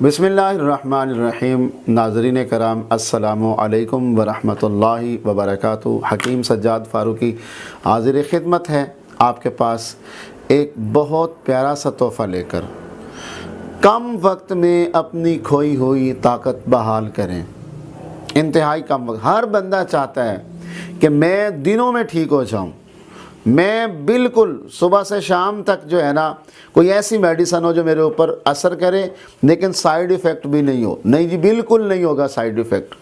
बिस्मिल्लाहिर्रहमानिर्रहीम। नाज़रीन कराम, अस्सलामु अलैकुम वरहमतुल्लाहि वबरकातुहू। हकीम सज्जाद फ़ारूकी हाज़िर खिदमत है आपके पास एक बहुत प्यारा सा तोहफ़ा लेकर। कम वक्त में अपनी खोई हुई ताकत बहाल करें। इंतहाई कम वक्त। हर बंदा चाहता है कि मैं दिनों में ठीक हो जाऊं, मैं बिल्कुल सुबह से शाम तक जो है ना कोई ऐसी मेडिसिन हो जो मेरे ऊपर असर करे लेकिन साइड इफ़ेक्ट भी नहीं हो। नहीं जी, बिल्कुल नहीं होगा साइड इफ़ेक्ट।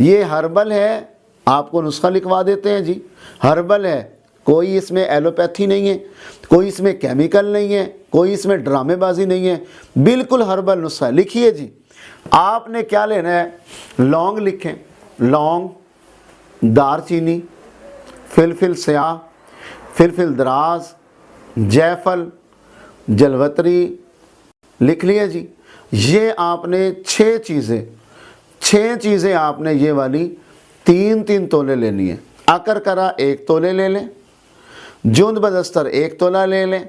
ये हर्बल है, आपको नुस्खा लिखवा देते हैं जी। हर्बल है, कोई इसमें एलोपैथी नहीं है, कोई इसमें केमिकल नहीं है, कोई इसमें ड्रामेबाजी नहीं है, बिल्कुल हर्बल नुस्खा। लिखिए जी, आपने क्या लेना है। लौंग लिखें, लौंग, दारचीनी, फिलफिल स्याह, फिलफिल दराज, जायफल, जलवतरी लिख लिया जी। ये आपने 6 चीज़ें आपने ये वाली 3-3 तोले लेनी है। अकर करा 1 तोले ले लें, जुंद बदस्तर 1 तोला ले लें,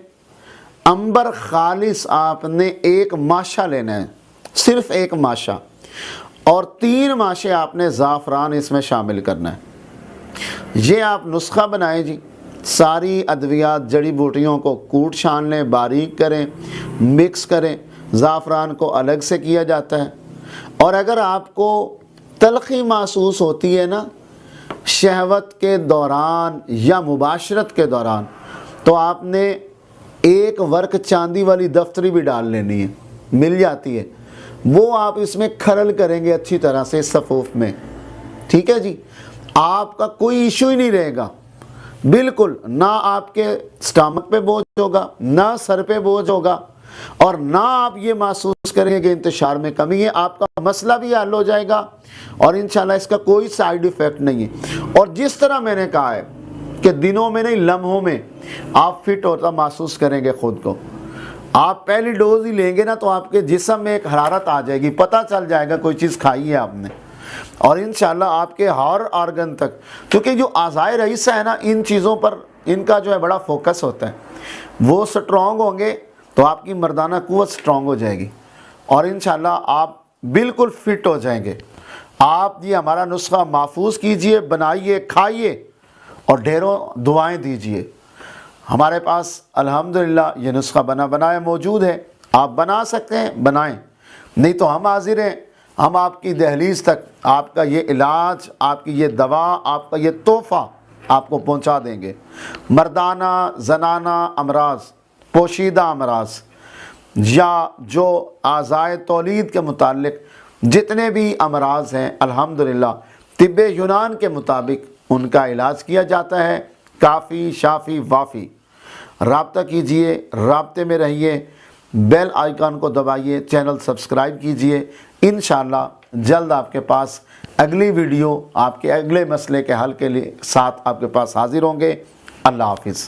अंबर खालिस आपने 1 माशा लेना है, सिर्फ 1 माशा, और 3 माशे आपने ज़ाफ़रान इसमें शामिल करना है। ये आप नुस्खा बनाएं जी। सारी अद्वियात जड़ी बूटियों को कूट छान लें, बारीक करें, मिक्स करें। ज़ाफ़रान को अलग से किया जाता है। और अगर आपको तलख़ी महसूस होती है ना शहवत के दौरान या मुबाशरत के दौरान, तो आपने 1 वर्क चांदी वाली दफ्तरी भी डाल लेनी है, मिल जाती है। वो आप इसमें खरल करेंगे अच्छी तरह से सफ़ूफ में, ठीक है जी। आपका कोई इशू ही नहीं रहेगा, बिल्कुल। ना आपके स्टमक पे बोझ होगा, ना सर पे बोझ होगा, और ना आप ये महसूस करेंगे कि इंतशार में कमी है। आपका मसला भी हल हो जाएगा और इंशाल्लाह इसका कोई साइड इफ़ेक्ट नहीं है। और जिस तरह मैंने कहा है कि दिनों में नहीं लम्हों में आप फिट होता महसूस करेंगे खुद को। आप पहली डोज ही लेंगे ना तो आपके जिस्म में एक हरारत आ जाएगी, पता चल जाएगा कोई चीज़ खाई है आपने। और इंशाल्लाह आपके हर ऑर्गन तक, क्योंकि जो आज़ाए रईसा है ना, इन चीज़ों पर इनका जो है बड़ा फोकस होता है। वो स्ट्रॉन्ग होंगे तो आपकी मर्दाना कुव्वत स्ट्रॉन्ग हो जाएगी और इंशाल्लाह आप बिल्कुल फिट हो जाएंगे। आप ये हमारा नुस्खा महफूज कीजिए, बनाइए, खाइए और ढेरों दुआएं दीजिए। हमारे पास अल्हम्दुलिल्लाह ये नुस्खा बना बनाया मौजूद है। आप बना सकते हैं, बनाएं, नहीं तो हम हाजिर हैं। हम आपकी दहलीज तक आपका ये इलाज, आपकी ये दवा, आपका ये तोहफ़ा आपको पहुंचा देंगे। मर्दाना ज़नाना अमराज, पोशीदा अमराज, या जो आज़ाए तौलीद के मुतालिक जितने भी अमराज हैं, अल्हम्दुलिल्लाह तिब्बे यूनान के मुताबिक उनका इलाज किया जाता है। काफ़ी शाफ़ी वाफ़ी। राब्ता कीजिए, राब्ते में रहिए, बेल आइकन को दबाइए, चैनल सब्सक्राइब कीजिए। इंशाअल्लाह जल्द आपके पास अगली वीडियो आपके अगले मसले के हल के लिए साथ आपके पास हाजिर होंगे। अल्लाह हाफिज़।